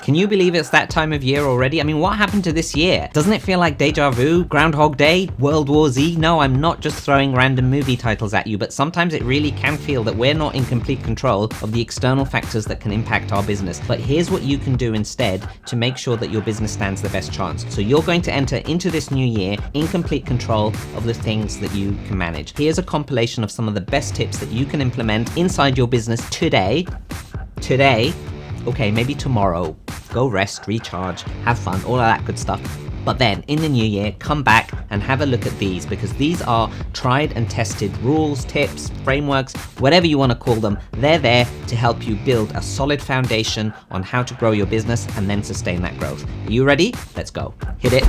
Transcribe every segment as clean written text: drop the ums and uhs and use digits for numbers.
Can you believe it's that time of year already? I mean, what happened to this year? Doesn't it feel like Déjà Vu, Groundhog Day, World War Z? No, I'm not just throwing random movie titles at you, but sometimes it really can feel that we're not in complete control of the external factors that can impact our business. But here's what you can do instead to make sure that your business stands the best chance. So you're going to enter into this new year in complete control of the things that you can manage. Here's a compilation of some of the best tips that you can implement inside your business today, okay, maybe tomorrow. Go rest, recharge, have fun, all of that good stuff. But then in the new year, come back and have a look at these, because these are tried and tested rules, tips, frameworks, whatever you want to call them. They're there to help you build a solid foundation on how to grow your business and then sustain that growth. Are you ready? Let's go. Hit it.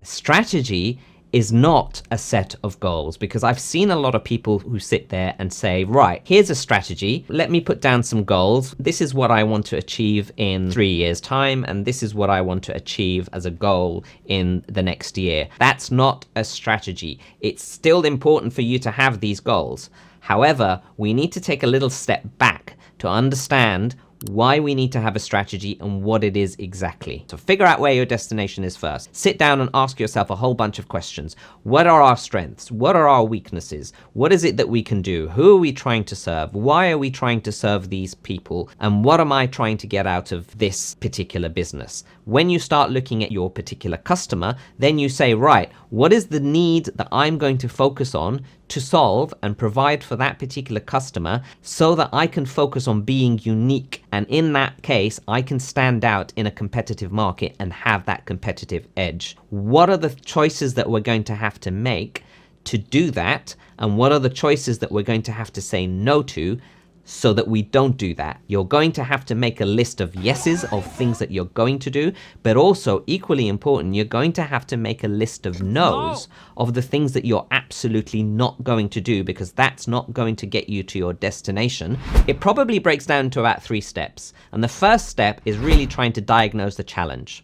Strategy is not a set of goals, because I've seen a lot of people who sit there and say, right, here's a strategy. Let me put down some goals. This is what I want to achieve in 3 years' time, and this is what I want to achieve as a goal in the next year. That's not a strategy. It's still important for you to have these goals. However, we need to take a little step back to understand why we need to have a strategy and what it is exactly. So figure out where your destination is first. Sit down and ask yourself a whole bunch of questions. What are our strengths? What are our weaknesses? What is it that we can do? Who are we trying to serve? Why are we trying to serve these people? And what am I trying to get out of this particular business? When you start looking at your particular customer, then you say, right, what is the need that I'm going to focus on to solve and provide for that particular customer so that I can focus on being unique? And in that case, I can stand out in a competitive market and have that competitive edge. What are the choices that we're going to have to make to do that? And what are the choices that we're going to have to say no to so that we don't do that? You're going to have to make a list of yeses of things that you're going to do, but also equally important, you're going to have to make a list of no's of the things that you're absolutely not going to do, because that's not going to get you to your destination. It probably breaks down to about 3 steps. And the first step is really trying to diagnose the challenge.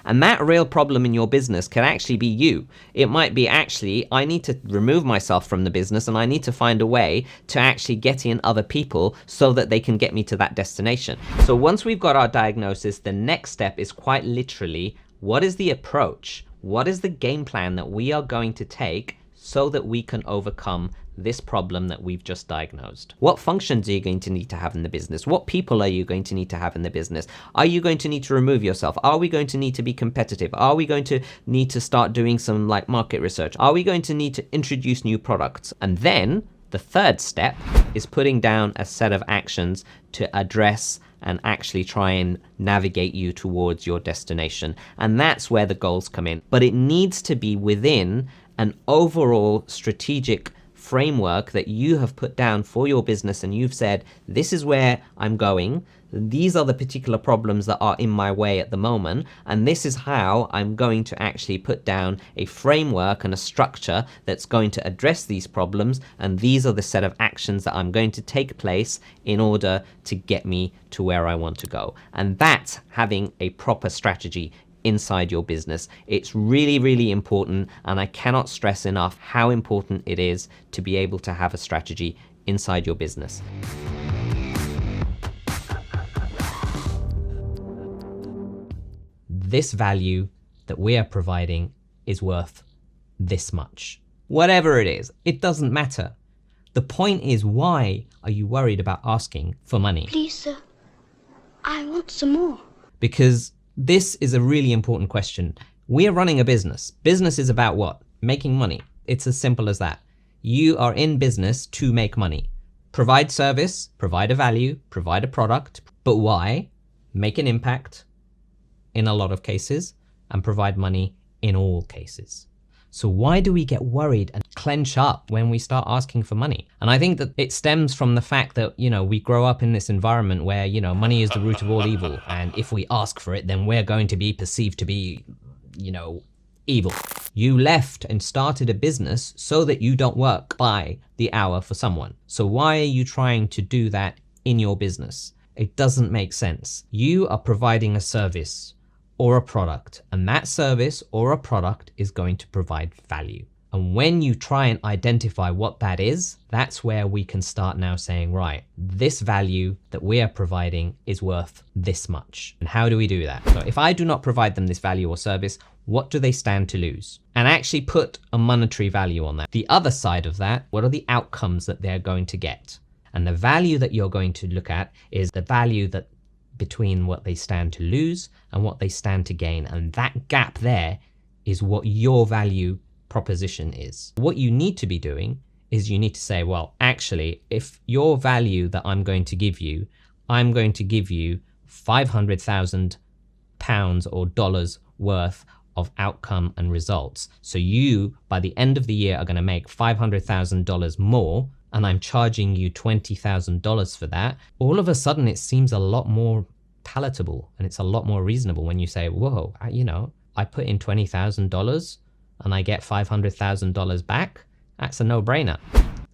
And that real problem in your business can actually be you. It might be, actually, I need to remove myself from the business and I need to find a way to actually get in other people so that they can get me to that destination. So once we've got our diagnosis, the next step is quite literally, what is the approach? What is the game plan that we are going to take so that we can overcome this problem that we've just diagnosed? What functions are you going to need to have in the business? What people are you going to need to have in the business? Are you going to need to remove yourself? Are we going to need to be competitive? Are we going to need to start doing some market research? Are we going to need to introduce new products? And then the third step is putting down a set of actions to address and actually try and navigate you towards your destination. And that's where the goals come in. But it needs to be within an overall strategic framework that you have put down for your business, and you've said, this is where I'm going. These are the particular problems that are in my way at the moment, and this is how I'm going to actually put down a framework and a structure that's going to address these problems, and these are the set of actions that I'm going to take place in order to get me to where I want to go. And that's having a proper strategy inside your business. It's really, really important, and I cannot stress enough how important it is to be able to have a strategy inside your business. This value that we are providing is worth this much. Whatever it is, it doesn't matter. The point is, why are you worried about asking for money? Please, sir, I want some more. Because this is a really important question. We're running a business. Business is about what? Making money. It's as simple as that. You are in business to make money. Provide service, provide a value, provide a product. But why? Make an impact in a lot of cases and provide money in all cases. So why do we get worried and clench up when we start asking for money? And I think that it stems from the fact that, we grow up in this environment where, money is the root of all evil. And if we ask for it, then we're going to be perceived to be, evil. You left and started a business so that you don't work by the hour for someone. So why are you trying to do that in your business? It doesn't make sense. You are providing a service or a product, and that service or a product is going to provide value. And when you try and identify what that is, that's where we can start now saying, right, this value that we are providing is worth this much. And how do we do that? So if I do not provide them this value or service, what do they stand to lose? And actually put a monetary value on that. The other side of that, what are the outcomes that they're going to get? And the value that you're going to look at is the value that between what they stand to lose and what they stand to gain. And that gap there is what your value proposition is. What you need to be doing is you need to say, well, actually, if your value that I'm going to give you, I'm going to give you £500,000 or dollars worth of outcome and results. So you, by the end of the year, are going to make $500,000 more, and I'm charging you $20,000 for that. All of a sudden, it seems a lot more palatable and it's a lot more reasonable when you say, whoa, I put in $20,000 and I get $500,000 back. That's a no-brainer.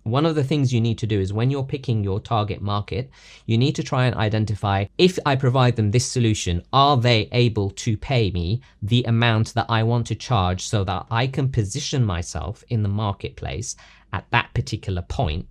One of the things you need to do is when you're picking your target market, you need to try and identify, if I provide them this solution, are they able to pay me the amount that I want to charge so that I can position myself in the marketplace at that particular point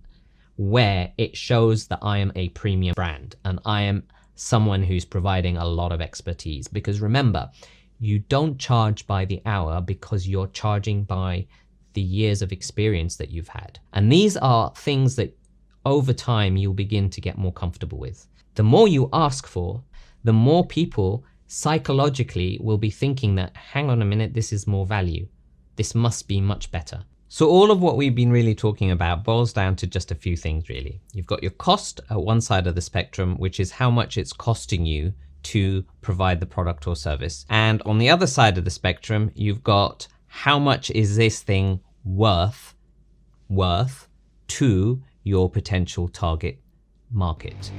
where it shows that I am a premium brand and I am someone who's providing a lot of expertise. Because remember, you don't charge by the hour because you're charging by the years of experience that you've had. And these are things that over time you'll begin to get more comfortable with. The more you ask for, the more people psychologically will be thinking that, hang on a minute, this is more value. This must be much better. So all of what we've been really talking about boils down to just a few things really. You've got your cost at one side of the spectrum, which is how much it's costing you to provide the product or service. And on the other side of the spectrum, you've got how much is this thing worth to your potential target market.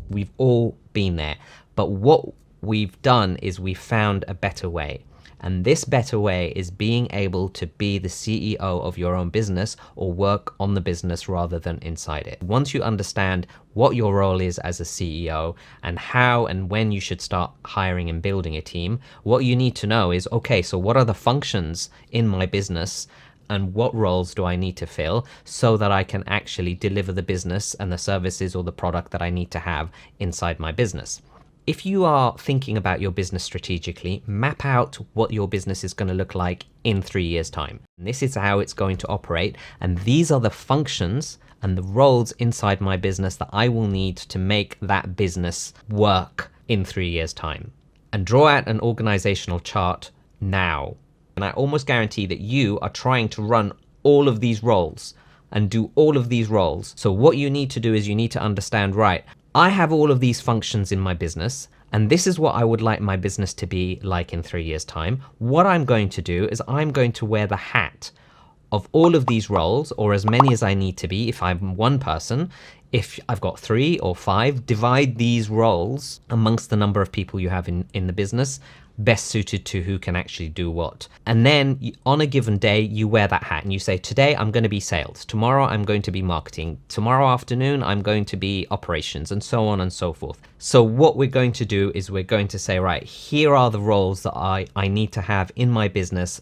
We've all been there, but what we've done is we found a better way. And this better way is being able to be the CEO of your own business or work on the business rather than inside it. Once you understand what your role is as a CEO and how and when you should start hiring and building a team, what you need to know is, okay, so what are the functions in my business and what roles do I need to fill so that I can actually deliver the business and the services or the product that I need to have inside my business. If you are thinking about your business strategically, map out what your business is going to look like in 3 years' time. And this is how it's going to operate. And these are the functions and the roles inside my business that I will need to make that business work in 3 years' time. And draw out an organizational chart now. And I almost guarantee that you are trying to run all of these roles and do all of these roles. So what you need to do is you need to understand, right, I have all of these functions in my business, and this is what I would like my business to be like in 3 years' time. What I'm going to do is I'm going to wear the hat of all of these roles, or as many as I need to be if I'm one person. If I've got 3 or 5, divide these roles amongst the number of people you have in the business, best suited to who can actually do what. And then on a given day, you wear that hat and you say, today I'm going to be sales. Tomorrow I'm going to be marketing. Tomorrow afternoon, I'm going to be operations, and so on and so forth. So what we're going to do is we're going to say, right, here are the roles that I need to have in my business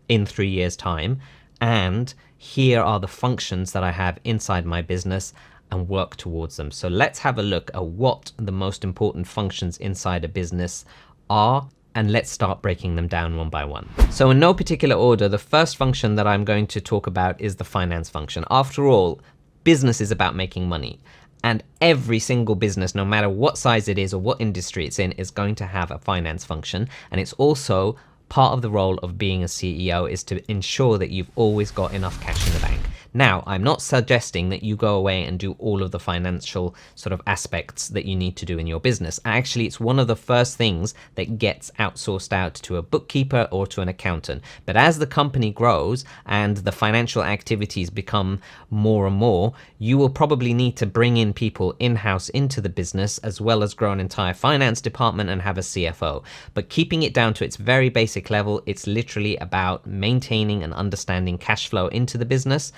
in 3 years' time. And here are the functions that I have inside my business, and work towards them. So let's have a look at what the most important functions inside a business are, and let's start breaking them down one by one. So in no particular order, the first function that I'm going to talk about is the finance function. After all, business is about making money. And every single business, no matter what size it is or what industry it's in, is going to have a finance function. And it's also part of the role of being a CEO is to ensure that you've always got enough cash in the bank. Now, I'm not suggesting that you go away and do all of the financial sort of aspects that you need to do in your business. Actually, it's one of the first things that gets outsourced out to a bookkeeper or to an accountant. But as the company grows and the financial activities become more and more, you will probably need to bring in people in-house into the business, as well as grow an entire finance department and have a CFO. But keeping it down to its very basic level, it's literally about maintaining and understanding cash flow into the business,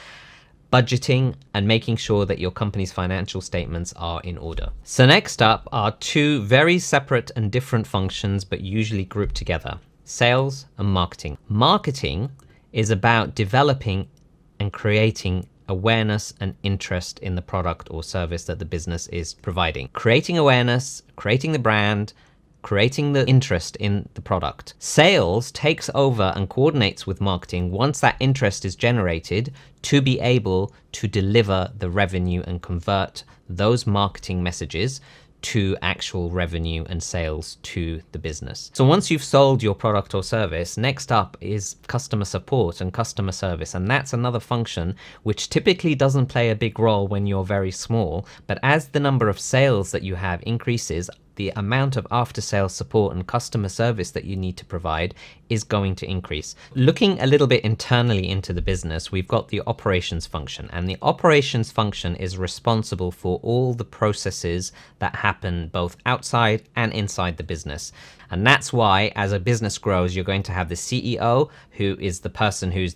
budgeting, and making sure that your company's financial statements are in order. So next up are two very separate and different functions, but usually grouped together: sales and marketing. Marketing is about developing and creating awareness and interest in the product or service that the business is providing. Creating awareness, creating the brand, creating the interest in the product. Sales takes over and coordinates with marketing once that interest is generated to be able to deliver the revenue and convert those marketing messages to actual revenue and sales to the business. So once you've sold your product or service, next up is customer support and customer service. And that's another function which typically doesn't play a big role when you're very small. But as the number of sales that you have increases, the amount of after-sales support and customer service that you need to provide is going to increase. Looking a little bit internally into the business, we've got the operations function, and the operations function is responsible for all the processes that happen both outside and inside the business. And that's why, as a business grows, you're going to have the CEO, who is the person who's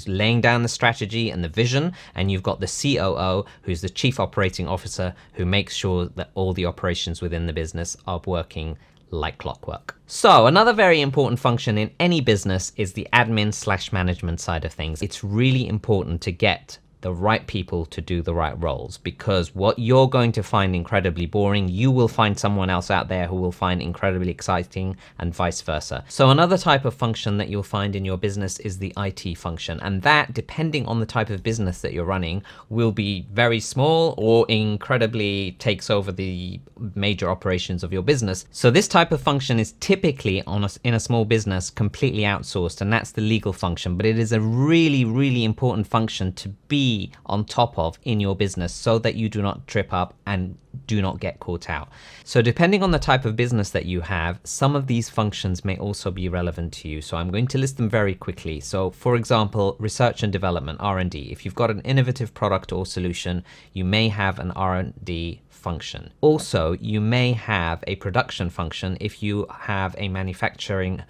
laying down the strategy and the vision, and you've got the COO, who's the Chief Operating Officer, who makes sure that all the operations within the business are working like clockwork. So another very important function in any business is the admin/management side of things. It's really important to get the right people to do the right roles, because what you're going to find incredibly boring, you will find someone else out there who will find incredibly exciting, and vice versa. So another type of function that you'll find in your business is the IT function, and that, depending on the type of business that you're running, will be very small or incredibly takes over the major operations of your business. So this type of function is typically in a small business completely outsourced, and that's the legal function, but it is a really, really important function to be on top of in your business so that you do not trip up and do not get caught out. So depending on the type of business that you have, some of these functions may also be relevant to you. So I'm going to list them very quickly. So for example, research and development, R&D. If you've got an innovative product or solution, you may have an R&D function. Also, you may have a production function if you have a manufacturing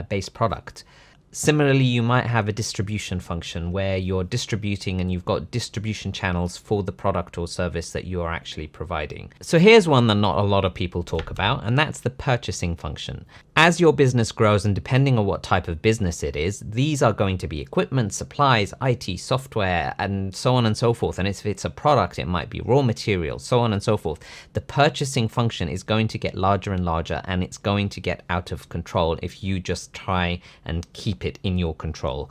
based product. Similarly, you might have a distribution function where you're distributing and you've got distribution channels for the product or service that you are actually providing. So here's one that not a lot of people talk about, and that's the purchasing function. As your business grows, and depending on what type of business it is, these are going to be equipment, supplies, IT, software, and so on and so forth. And if it's a product, it might be raw materials, so on and so forth. The purchasing function is going to get larger and larger, and it's going to get out of control if you just try and keep it in your control.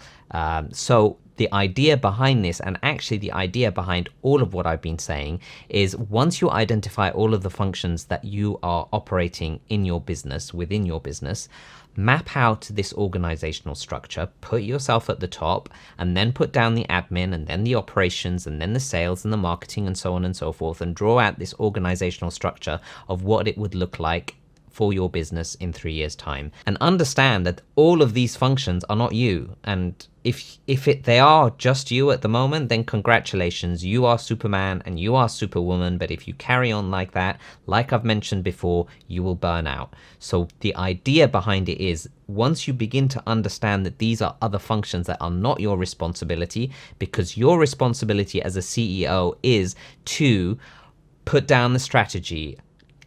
So the idea behind this, and actually the idea behind all of what I've been saying, is once you identify all of the functions that you are operating in your business, within your business, map out this organizational structure, put yourself at the top, and then put down the admin, and then the operations, and then the sales and the marketing, and so on and so forth, and draw out this organizational structure of what it would look like for your business in 3 years' time. And understand that all of these functions are not you. And if they are just you at the moment, then congratulations, you are Superman and you are Superwoman. But if you carry on like that, like I've mentioned before, you will burn out. So the idea behind it is, once you begin to understand that these are other functions that are not your responsibility, because your responsibility as a CEO is to put down the strategy,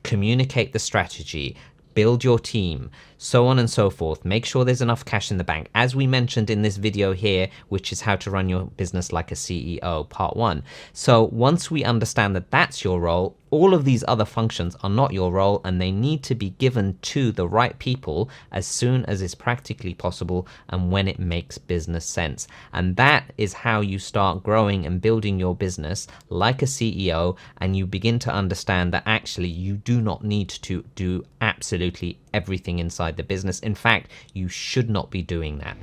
communicate the strategy, build your team, so on and so forth. Make sure there's enough cash in the bank, as we mentioned in this video here, which is how to run your business like a CEO, part 1. So once we understand that that's your role, all of these other functions are not your role, and they need to be given to the right people as soon as is practically possible and when it makes business sense. And that is how you start growing and building your business like a CEO, and you begin to understand that actually you do not need to do absolutely everything inside the business. In fact, you should not be doing that.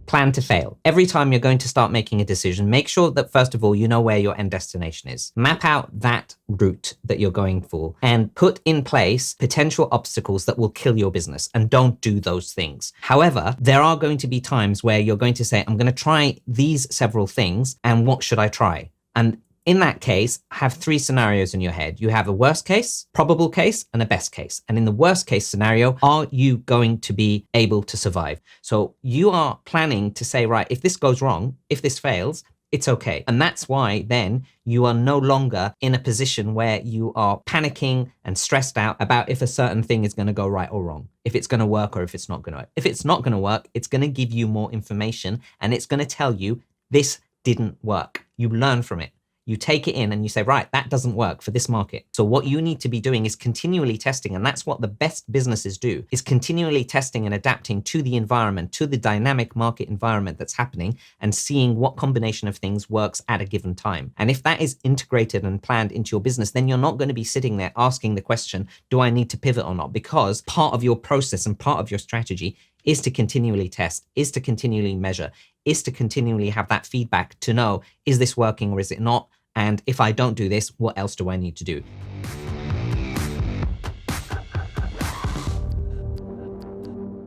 Plan to fail. Every time you're going to start making a decision, make sure that first of all, you know where your end destination is. Map out that route that you're going for and put in place potential obstacles that will kill your business, and don't do those things. However, there are going to be times where you're going to say, I'm going to try these several things, and what should I try? And In that case, have three scenarios in your head. You have a worst case, probable case, and a best case. And in the worst case scenario, are you going to be able to survive? So you are planning to say, right, if this goes wrong, if this fails, it's okay. And that's why then you are no longer in a position where you are panicking and stressed out about if a certain thing is going to go right or wrong, if it's going to work or if it's not going to work. If it's not going to work, it's going to give you more information and it's going to tell you this didn't work. You learn from it. You take it in and you say, right, that doesn't work for this market. So what you need to be doing is continually testing. And that's what the best businesses do, is continually testing and adapting to the environment, to the dynamic market environment that's happening and seeing what combination of things works at a given time. And if that is integrated and planned into your business, then you're not going to be sitting there asking the question, do I need to pivot or not? Because part of your process and part of your strategy is to continually test, is to continually measure, is to continually have that feedback to know, is this working or is it not? And if I don't do this, what else do I need to do?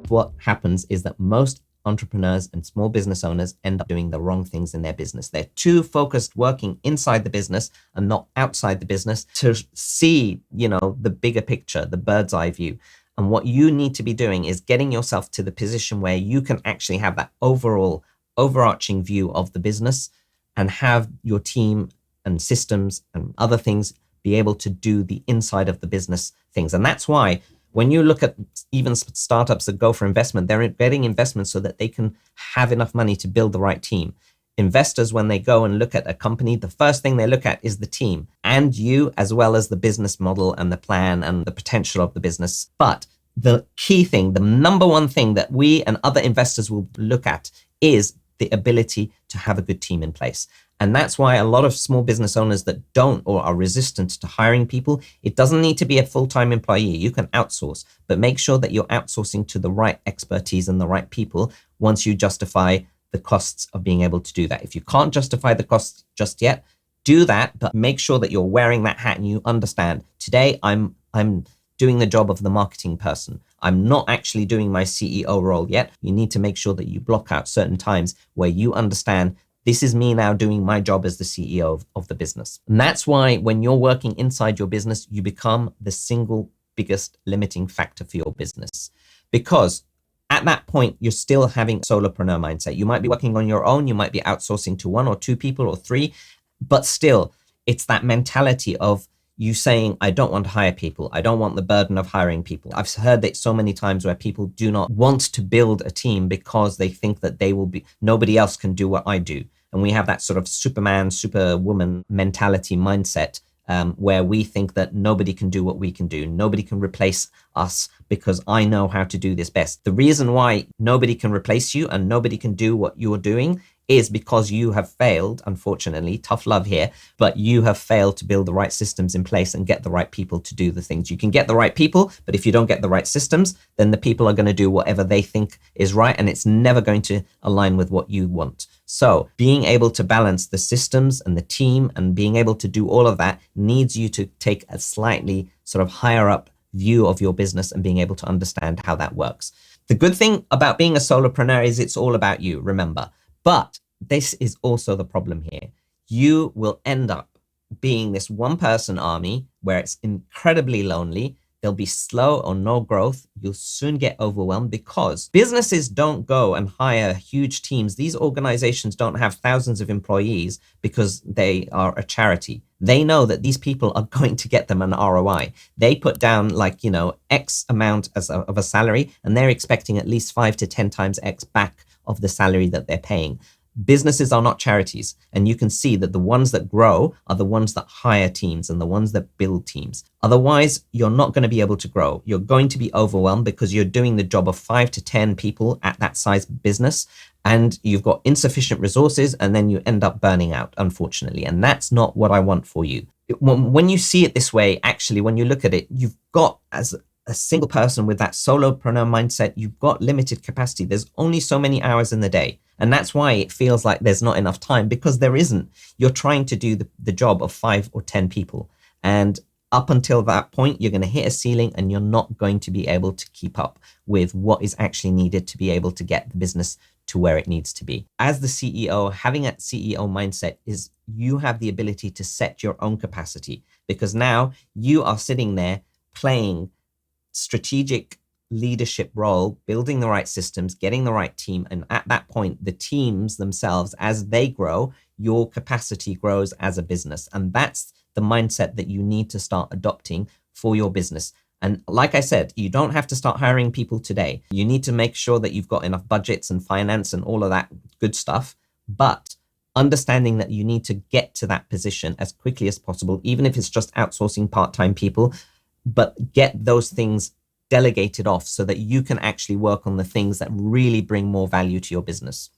What happens is that most entrepreneurs and small business owners end up doing the wrong things in their business. They're too focused working inside the business and not outside the business to see, the bigger picture, the bird's eye view. And what you need to be doing is getting yourself to the position where you can actually have that overall overarching view of the business and have your team and systems and other things be able to do the inside of the business things. And that's why when you look at even startups that go for investment, they're getting investment so that they can have enough money to build the right team. Investors, when they go and look at a company, the first thing they look at is the team and you, as well as the business model and the plan and the potential of the business. But the key thing, the number one thing that we and other investors will look at is the ability to have a good team in place. And that's why a lot of small business owners that don't or are resistant to hiring people, it doesn't need to be a full-time employee. You can outsource, but make sure that you're outsourcing to the right expertise and the right people once you justify the costs of being able to do that. If you can't justify the costs just yet, do that, but make sure that you're wearing that hat and you understand, today I'm doing the job of the marketing person. I'm not actually doing my CEO role yet. You need to make sure that you block out certain times where you understand this is me now doing my job as the CEO of the business. And that's why when you're working inside your business, you become the single biggest limiting factor for your business. Because at that point, you're still having solopreneur mindset. You might be working on your own. You might be outsourcing to one or two people or three, but still it's that mentality of you saying, I don't want to hire people. I don't want the burden of hiring people. I've heard it so many times where people do not want to build a team because they think that nobody else can do what I do. And we have that sort of Superman, Superwoman mentality mindset where we think that nobody can do what we can do. Nobody can replace us because I know how to do this best. The reason why nobody can replace you and nobody can do what you're doing is because you have failed, unfortunately, tough love here, but you have failed to build the right systems in place and get the right people to do the things. You can get the right people, but if you don't get the right systems, then the people are going to do whatever they think is right, and it's never going to align with what you want. So being able to balance the systems and the team and being able to do all of that needs you to take a slightly sort of higher up view of your business and being able to understand how that works. The good thing about being a solopreneur is it's all about you, remember. But this is also the problem here. You will end up being this one person army where it's incredibly lonely. There'll be slow or no growth. You'll soon get overwhelmed because businesses don't go and hire huge teams. These organizations don't have thousands of employees because they are a charity. They know that these people are going to get them an ROI. They put down X amount of a salary, and they're expecting at least 5 to 10 times X back of the salary that they're paying. Businesses are not charities, and you can see that the ones that grow are the ones that hire teams and the ones that build teams. Otherwise, you're not going to be able to grow. You're going to be overwhelmed because you're doing the job of 5 to 10 people at that size business, and you've got insufficient resources, and then you end up burning out, unfortunately. And that's not what I want for you. When you see it this way, actually, when you look at it, you've got, as a single person with that solopreneur mindset, you've got limited capacity. There's only so many hours in the day. And that's why it feels like there's not enough time, because there isn't. You're trying to do the job of 5 or 10 people. And up until that point, you're going to hit a ceiling and you're not going to be able to keep up with what is actually needed to be able to get the business to where it needs to be. As the CEO, having that CEO mindset is you have the ability to set your own capacity, because now you are sitting there playing strategic leadership role, building the right systems, getting the right team. And at that point, the teams themselves, as they grow, your capacity grows as a business. And that's the mindset that you need to start adopting for your business. And like I said, you don't have to start hiring people today. You need to make sure that you've got enough budgets and finance and all of that good stuff. But understanding that you need to get to that position as quickly as possible, even if it's just outsourcing part-time people, but get those things delegated off so that you can actually work on the things that really bring more value to your business.